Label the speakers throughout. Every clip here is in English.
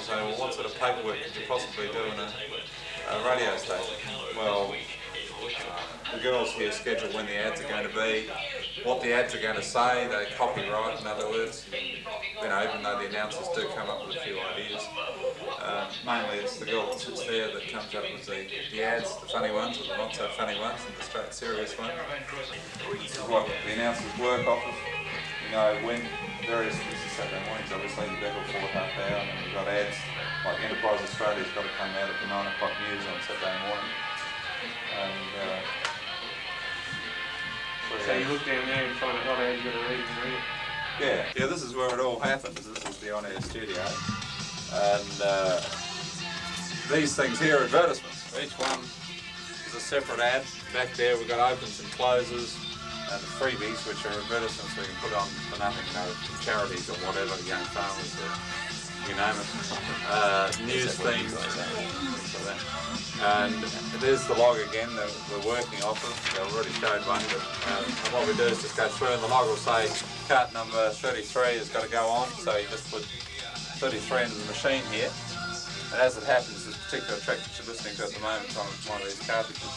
Speaker 1: say, well, what sort of paperwork could you possibly do in a radio station? Well, the girls here schedule when the ads are going to be, what the ads are going to say, they copyright, in other words. You know, even though the announcers do come up with a few ideas. Mainly it's the girl that sits there that comes up with the ads, the funny ones or the not so funny ones, and the straight serious ones. This is what the announcers work off of. You know, when this is Saturday mornings, obviously the Beckle Ford half hour, and then we've got ads like Enterprise Australia's got to come out at the 9 o'clock news on Saturday morning. And
Speaker 2: so you look down there and find out what ad you're going to read and read it.
Speaker 1: Yeah, this is where it all happens. This is the on-air studio. And these things here are advertisements. Each one is a separate ad. Back there we've got opens and closes and the freebies, which are advertisements we can put on for nothing, you know, charities or whatever, young farmers, or you name it. News themes. And there's the log again that we're working off of. I've already showed one, but what we do is just go through and the log will say cart number 33 has got to go on, so you just put 33 into the machine here. And as it happens, this particular track that you're listening to at the moment is on one of these cartridges.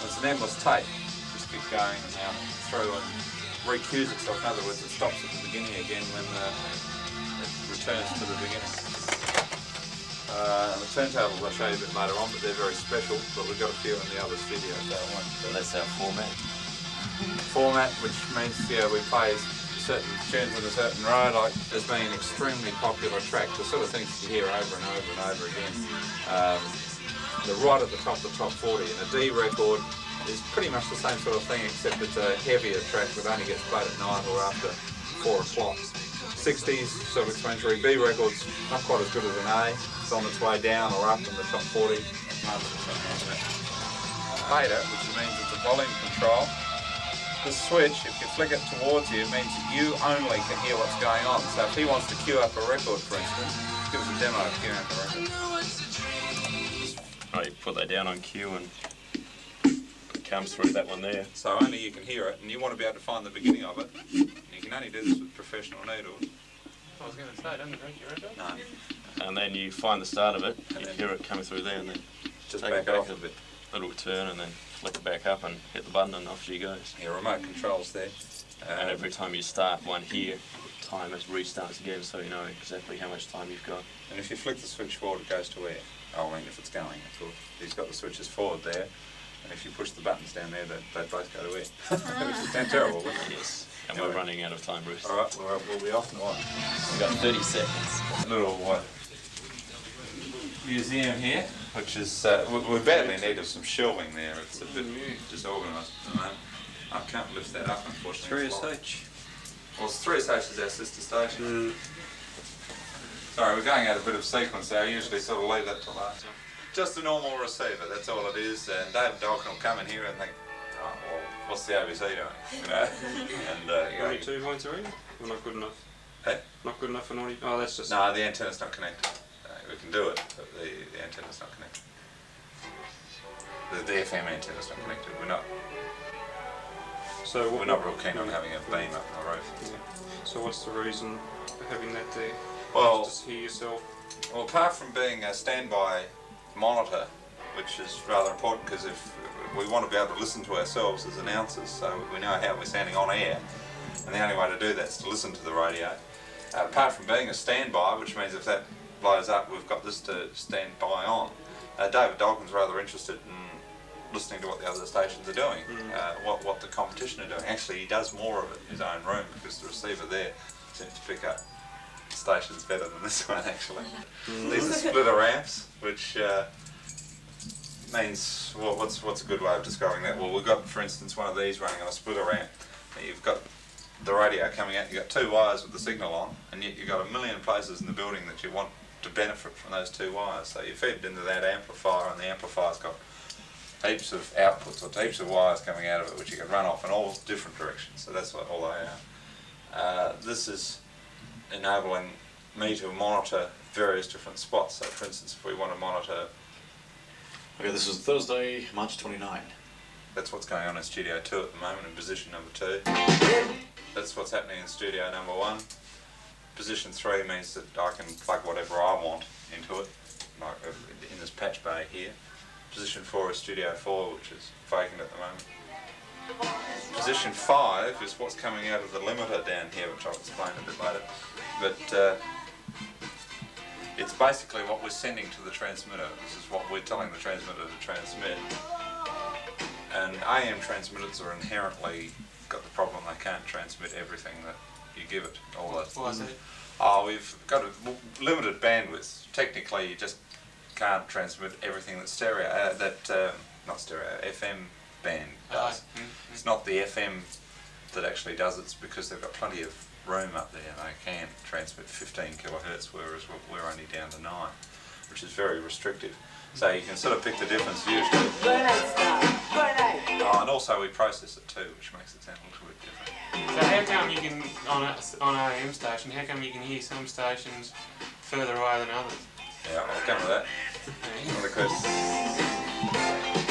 Speaker 1: It's an endless tape. Just keeps going out through and re-cues itself. In other words, it stops at the beginning again when it returns to the beginning. The turntables I'll show you a bit later on, but they're very special, but we've got a few in the other studio.
Speaker 3: So that's our format.
Speaker 1: Format, which means, yeah, we play certain tunes in a certain row, like there's been an extremely popular track, the sort of things you hear over and over and over again. They're right at the top of the top 40, and a D record is pretty much the same sort of thing, except it's a heavier track that only gets played at night or after 4 o'clock. 60s, self-explanatory. B record's not quite as good as an A, it's on its way down or up in the top 40. Beta, which means it's a volume control. The switch, if you flick it towards you, means that you only can hear what's going on. So if he wants to queue up a record, for instance, give us a demo of queuing up a record.
Speaker 3: Oh, you put that down on cue and it comes through that one there.
Speaker 1: So only you can hear it, and you want to be able to find the beginning of it. And you can only do this with professional needles.
Speaker 2: I was going to say, don't drink your record.
Speaker 1: No.
Speaker 3: And then you find the start of it, you hear it coming through there, and then
Speaker 1: Just
Speaker 3: take
Speaker 1: back
Speaker 3: it back
Speaker 1: off
Speaker 3: a
Speaker 1: a bit.
Speaker 3: little turn, and then flick it back up and hit the button, and off she goes.
Speaker 1: Yeah, remote controls there.
Speaker 3: And every time you start one here, time it restarts again, so you know exactly how much time you've got.
Speaker 1: And if you flick the switch forward, it goes to air. Oh, I mean, if it's going, of course. He's got the switches forward there, and if you push the buttons down there, they both go to air. Which is terrible, wouldn't it?
Speaker 3: Yes. And we're running out of time, Bruce.
Speaker 1: All right, we'll be off and on.
Speaker 3: We've got 30 seconds.
Speaker 1: Little museum here, which is we badly need of some shelving there. It's a bit disorganised at the moment. I can't lift that up, unfortunately.
Speaker 2: 3SH.
Speaker 1: Well, 3SH is our sister station. Sorry, we're going out a bit of sequence there. I usually sort of leave that to last. Just a normal receiver, that's all it is. And David Dalkin will come in here and think, oh, well, what's the ABC doing? You know? And,
Speaker 2: 92 points already? Well, not good enough.
Speaker 1: Hey?
Speaker 2: Not good enough for 90? Oh, that's just...
Speaker 1: No, the antenna's not connected. We can do it, but the antenna's not connected. The FM antenna's not connected. We're not real keen on having a beam up on the roof.
Speaker 2: Yeah. So what's the reason for having that there?
Speaker 1: Well,
Speaker 2: just hear yourself.
Speaker 1: Well, apart from being a standby monitor, which is rather important because if we want to be able to listen to ourselves as announcers, so we know how we're sounding on air, and the only way to do that is to listen to the radio. Apart from being a standby, which means if that blows up, we've got this to stand by on. David Dalkin's rather interested in listening to what the other stations are doing, what the competition are doing. Actually, he does more of it in his own room because the receiver there seems to pick up stations better than this one, actually. These are splitter amps, which means, well, what's a good way of describing that? Well, we've got, for instance, one of these running on a splitter amp. You've got the radio coming out, you've got 2 wires with the signal on, and yet you've got a million places in the building that you want to benefit from those 2 wires. So you feed it into that amplifier, and the amplifier's got heaps of outputs or heaps of wires coming out of it which you can run off in all different directions. So that's what all they are. This is enabling me to monitor various different spots. So for instance, if we want to monitor...
Speaker 4: Okay, this is Thursday, March 29.
Speaker 1: That's what's going on in Studio 2 at the moment in position number 2. That's what's happening in Studio number 1. Position 3 means that I can plug whatever I want into it, like in this patch bay here. Position 4 is Studio 4, which is vacant at the moment. Position 5 is what's coming out of the limiter down here, which I'll explain a bit later. But it's basically what we're sending to the transmitter. This is what we're telling the transmitter to transmit. And AM transmitters are inherently got the problem they can't transmit everything that you give it. All that.
Speaker 2: Why is that?
Speaker 1: Oh, we've got a limited bandwidth. Technically, you just can't transmit everything that not stereo, FM band does. It's not the FM that actually does it, it's because they've got plenty of room up there. They can transmit 15 kilohertz, whereas we're only down to 9, which is very restrictive. So you can sort of pick the difference usually. Oh, and also we process it too, which makes it sound a little bit different.
Speaker 2: So how come you can, on an AM station, how come you can hear some stations further away than others?
Speaker 1: Yeah, I'll come to that. Well, because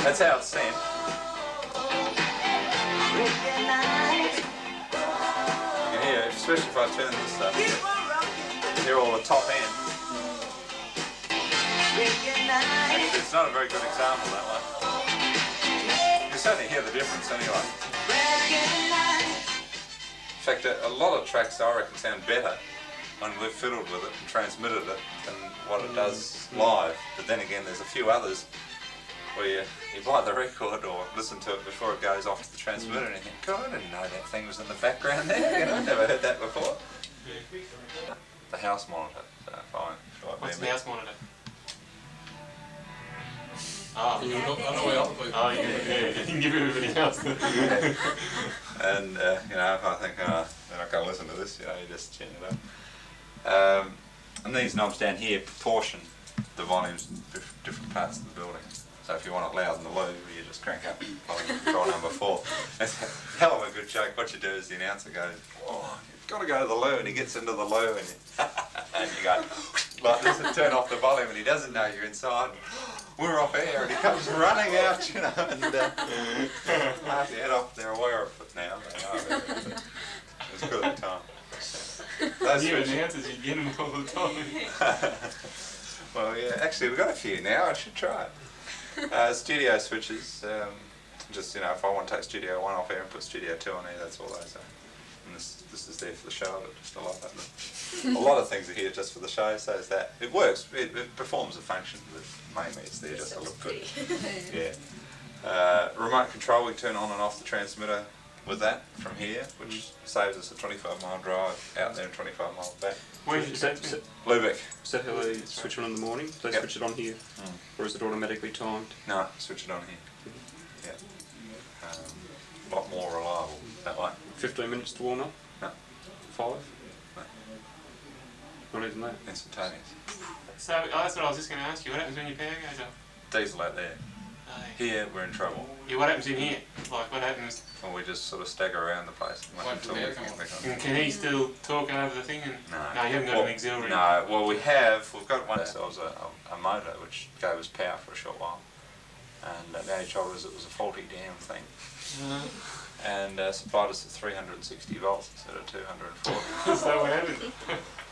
Speaker 1: that's how it's sent. You can hear, especially if I turn this up, you hear all the top end. Actually, it's not a very good example, that one. You certainly hear the difference anyway. In fact, a lot of tracks I reckon sound better when we've fiddled with it and transmitted it than what it does live. But then again, there's a few others where you buy the record or listen to it before it goes off to the transmitter and you think, God, I didn't know that thing was in the background there. You know, I've never heard that before. The house monitor. So fine.
Speaker 2: What's the house monitor? Oh,
Speaker 5: I know where other people.
Speaker 2: oh, you can give everybody else.
Speaker 1: And you know, if I think, oh, they're not going to listen to this, you know, you just tune it up. And these knobs down here proportion the volumes in different parts of the building. So if you want it loud in the loo, you just crank up volume control number 4. It's a hell of a good joke. What you do is the announcer goes, oh, you've got to go to the loo, and he gets into the loo and you go like this and turn off the volume, and he doesn't know you're inside. We're off air, and he comes running out, you know, and half your head off. They're aware of it now. They know it. It was good at the time. Those
Speaker 2: You
Speaker 1: switches-
Speaker 2: announcers, you get them all the time.
Speaker 1: Well, yeah, actually we've got a few now, I should try it. Studio switches, just, you know, if I want to take Studio 1 off air and put Studio 2 on here, that's all they say. And this is there for the show, but just a lot of things are here just for the show, so is that. It works, it performs a function, but mainly it's there just to look good. Yeah. Remote control, we turn on and off the transmitter with that from here, which saves us a 25-mile drive out there and 25 miles back.
Speaker 2: Where's your
Speaker 5: Is that,
Speaker 2: transmitter?
Speaker 1: Lubeck.
Speaker 5: is that how they switch it on in the morning? They
Speaker 1: Yep.
Speaker 5: switch it on here? Or is it automatically timed?
Speaker 1: No, switch it on here. Yeah. A lot more reliable that way.
Speaker 5: 15 minutes to warm up?
Speaker 1: No.
Speaker 5: 5?
Speaker 1: No.
Speaker 5: Not even that.
Speaker 1: Instantaneous.
Speaker 2: So, that's what I was just going to ask you. What happens when your power goes off?
Speaker 1: Diesel out there. Here we're in trouble.
Speaker 2: Yeah, what happens in here? Like, what happens?
Speaker 1: Well, we just sort of stagger around the place until we can click on.
Speaker 2: And can he still talk over the thing? And
Speaker 1: No.
Speaker 2: No, you haven't got
Speaker 1: Well,
Speaker 2: an auxiliary.
Speaker 1: No, well we've got one ourselves a motor which gave us power for a short while. And the only trouble is it was a faulty damn thing. And supplied us at 360 volts instead of 240.
Speaker 2: So what happened?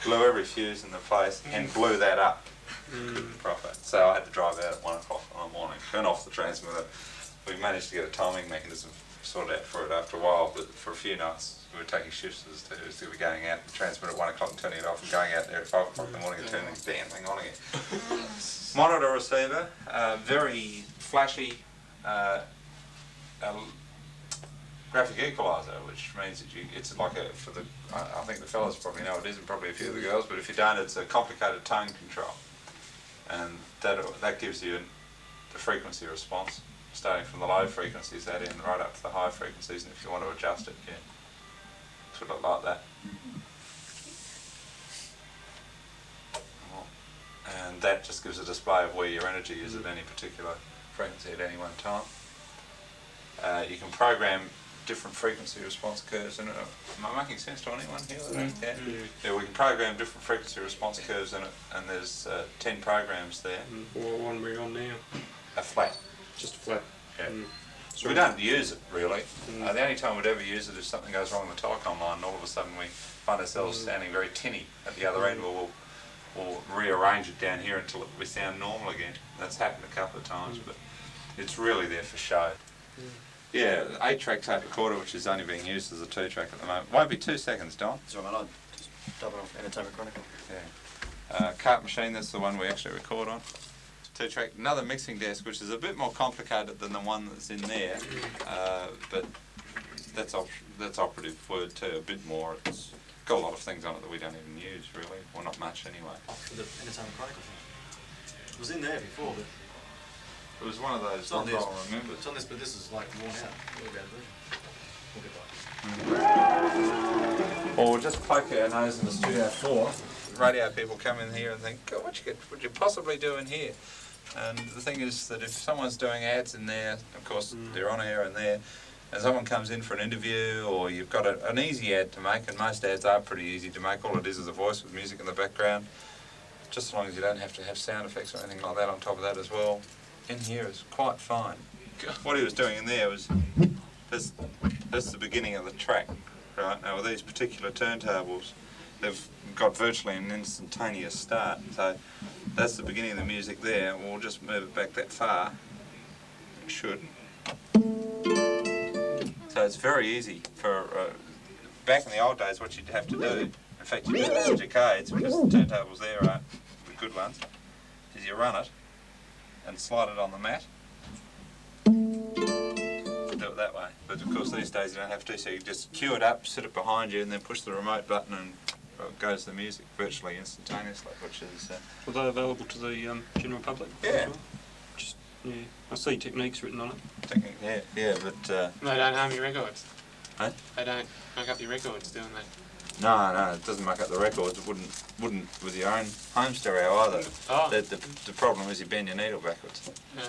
Speaker 1: Blew every fuse in the place and blew that up. Couldn't profit. So I had to drive out at 1 o'clock in the morning, turn off the transmitter. We managed to get a timing mechanism sorted out for it after a while, but for a few nights we were taking shifts as to we were going out and transmitter at 1 o'clock and turning it off, and going out there at 5 o'clock in the morning and turning the damn thing on again. Monitor receiver, very flashy graphic equalizer, which means that it's like I think the fellas probably know it is, and probably a few of the girls, but if you don't, it's a complicated tone control. And that gives you the frequency response, starting from the low frequenzies that in right up to the high frequencies, and if you want to adjust it, yeah, sort of like that. And that just gives a display of where your energy is at any particular frequency at any one time. You can program different frequency response curves in it. Am I making sense to anyone here? Yeah, we can program different frequency response curves in it, and there's 10 programs there.
Speaker 5: What one we're on now?
Speaker 1: A flat.
Speaker 5: Just a flat.
Speaker 1: Yeah. We don't use it really. The only time we'd ever use it is something goes wrong in the telecom line and all of a sudden we find ourselves sounding very tinny at the other end, or we'll rearrange it down here until we sound normal again. That's happened a couple of times, but it's really there for show. Yeah, the 8-track tape recorder, which is only being used as a 2-track at the moment. Won't be 2 seconds, Don.
Speaker 4: So I'm on. Just double off Entertainment Chronicle.
Speaker 1: Yeah. Cart machine, that's the one we actually record on. 2-track, another mixing desk, which is a bit more complicated than the one that's in there, but that's operative word too, a bit more. It's got a lot of things on it that we don't even use really, or not much anyway.
Speaker 4: The Entertainment Chronicle thing. It was in there before, but
Speaker 1: It was one of those
Speaker 4: it's on
Speaker 1: ones
Speaker 4: this.
Speaker 1: I'll remember.
Speaker 4: It's on this, but this is like worn out. We'll get it. We'll get back.
Speaker 1: Or we'll just poke our nose in the studio floor. Radio people come in here and think, God, what would you possibly do in here? And the thing is that if someone's doing ads in there, of course they're on air in there, and someone comes in for an interview, or you've got an easy ad to make, and most ads are pretty easy to make, all it is a voice with music in the background, just as long as you don't have to have sound effects or anything like that on top of that as well. In here is quite fine. What he was doing in there was, that's the beginning of the track, right? Now with these particular turntables, they've got virtually an instantaneous start, so that's the beginning of the music there. We'll just move it back that far. It should. So it's very easy for, back in the old days what you'd have to do, in fact you do it with Jacquards, because the turntables there are the good ones, is you run it and slide it on the mat. Do it that way. But of course these days you don't have to, so you just cue it up, sit it behind you and then push the remote button and it goes the music virtually instantaneously, which is...
Speaker 5: Were they available to the general public?
Speaker 1: Yeah.
Speaker 5: as well? Just, yeah. I see techniques written on it.
Speaker 1: yeah, but...
Speaker 2: They don't harm your records.
Speaker 1: Huh?
Speaker 2: They don't muck up your records doing that.
Speaker 1: No, it doesn't muck up the records. It wouldn't with your own home stereo either.
Speaker 2: Oh.
Speaker 1: The problem is you bend your needle backwards.
Speaker 2: No.